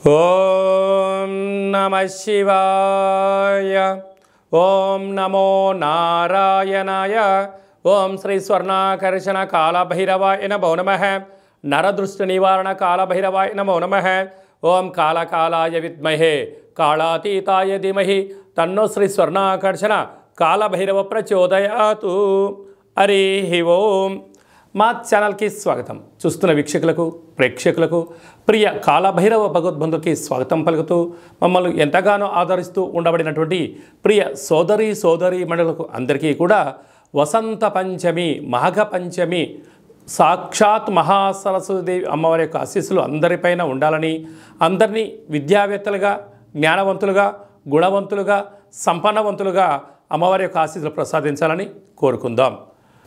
ఓం నమః శివాయ. ఓం నమో నారాయణాయ. ఓం శ్రీ స్వర్ణాకర్షణ కాళభైరవాయ నమో నమః. నరదృష్టి నివారణ కాళభైరవాయ నమో నమః. ఓం కాళకాలాయ విద్మహే కాళాతీతాయ ధీమహి తన్నో శ్రీ స్వర్ణాకర్షణ కాళభైరవ ప్రచోదయాతు. హరి ఓం. మా ఛానల్కి స్వాగతం. చూస్తున్న వీక్షకులకు ప్రేక్షకులకు ప్రియ కాళభైరవ భగవద్బంధుకి స్వాగతం పలుకుతూ మమ్మల్ని ఎంతగానో ఆదరిస్తూ ఉండబడినటువంటి ప్రియ సోదరీ మండలకు అందరికీ కూడా వసంత పంచమి మాఘ పంచమి సాక్షాత్ మహాసరస్వతీదేవి అమ్మవారి యొక్క ఆశీస్సులు అందరిపైన ఉండాలని, అందరినీ విద్యావేత్తలుగా, జ్ఞానవంతులుగా, గుణవంతులుగా, సంపన్నవంతులుగా అమ్మవారి యొక్క ఆశీస్సులు ప్రసాదించాలని కోరుకుందాం.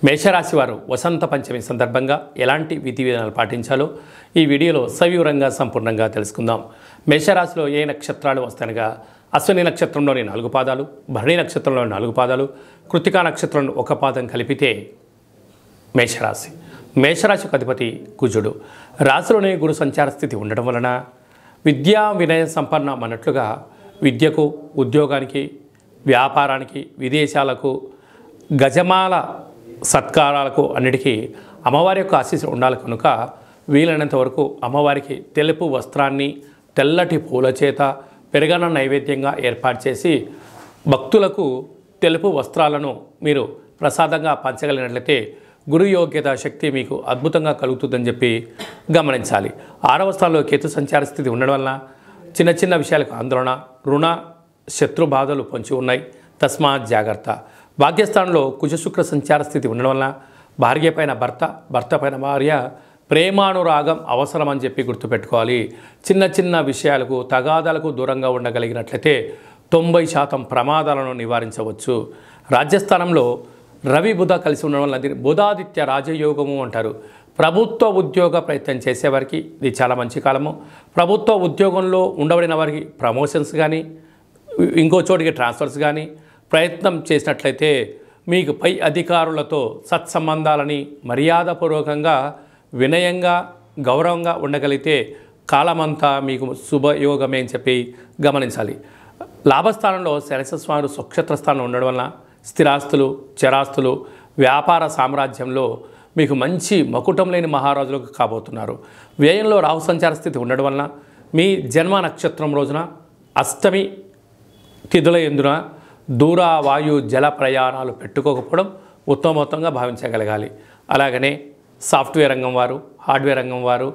మేషరాశి వారు వసంత పంచమి సందర్భంగా ఎలాంటి విధి విధానాలు పాటించాలో ఈ వీడియోలో సవివరంగా సంపూర్ణంగా తెలుసుకుందాం. మేషరాశిలో ఏ నక్షత్రాలు వస్తాయనగా అశ్విని నక్షత్రంలోని 4 పాదాలు, భరణి నక్షత్రంలోని 4 పాదాలు, కృత్తికా నక్షత్రంలో 1 పాదం కలిపితే మేషరాశి. మేషరాశికి అధిపతి కుజుడు. రాశిలోని గురు సంచార స్థితి ఉండడం వలన విద్యా వినయ సంపన్నం అన్నట్లుగా విద్యకు, ఉద్యోగానికి, వ్యాపారానికి, విదేశాలకు, గజమాల సత్కారాలకు అన్నిటికీ అమ్మవారి యొక్క ఆశీస్సులు ఉండాలి కనుక వీలైనంత వరకు అమ్మవారికి తెలుపు వస్త్రాన్ని తెల్లటి పూల చేత పెరగన నైవేద్యంగా ఏర్పాటు చేసి భక్తులకు తెలుపు వస్త్రాలను మీరు ప్రసాదంగా పంచగలిగినట్లయితే గురు యోగ్యత శక్తి మీకు అద్భుతంగా కలుగుతుందని చెప్పి గమనించాలి. 6వ స్థానంలో కేతు సంచార స్థితి ఉండడం వలన చిన్న చిన్న విషయాలకు ఆందోళన, రుణ శత్రు బాధలు పొంచి ఉన్నాయి. తస్మాత్ జాగ్రత్త. భాగ్యస్థానంలో కుజశుక్ర సంచార స్థితి ఉండడం వలన భార్య పైన భర్త, భర్త పైన భార్య ప్రేమానురాగం అవసరం అని చెప్పి గుర్తుపెట్టుకోవాలి. చిన్న చిన్న విషయాలకు తగాదాలకు దూరంగా ఉండగలిగినట్లయితే 90% ప్రమాదాలను నివారించవచ్చు. రాజ్యస్థానంలో రవి బుధ కలిసి ఉండడం వల్ల బుధాదిత్య రాజయోగము అంటారు. ప్రభుత్వ ఉద్యోగ ప్రయత్నం చేసేవారికి ఇది చాలా మంచి కాలము. ప్రభుత్వ ఉద్యోగంలో ఉండబడిన వారికి ప్రమోషన్స్ కానీ, ఇంకో చోటికి ట్రాన్స్ఫర్స్ కానీ ప్రయత్నం చేసినట్లయితే మీకు పై అధికారులతో సత్సంబంధాలని మర్యాదపూర్వకంగా, వినయంగా, గౌరవంగా ఉండగలిగితే కాలమంతా మీకు శుభయోగమే అని చెప్పి గమనించాలి. లాభస్థానంలో శనిస్వామి స్వక్షేత్ర స్థానం ఉండడం వలన స్థిరాస్తులు, చరాస్తులు, వ్యాపార సామ్రాజ్యంలో మీకు మంచి మకుటం లేని మహారాజులకు కాబోతున్నారు. వ్యయంలో రాహు సంచార స్థితి ఉండడం వలన మీ జన్మ నక్షత్రం రోజున అష్టమి తిథుల యందున దూర వాయు జల ప్రయాణాలు పెట్టుకోకపోవడం ఉత్తమోత్తంగా భావించగలగాలి. అలాగనే సాఫ్ట్వేర్ రంగం వారు, హార్డ్వేర్ రంగం వారు,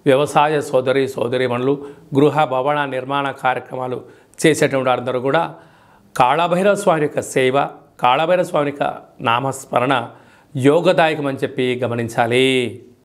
వ్యవసాయ సోదరీమణులు, గృహ భవన నిర్మాణ కార్యక్రమాలు చేసేటువంటి అందరూ కూడా కాళభైరవ స్వామి యొక్క సేవ, కాళభైరవ స్వామి యొక్క నామస్మరణ యోగదాయకమని చెప్పి గమనించాలి.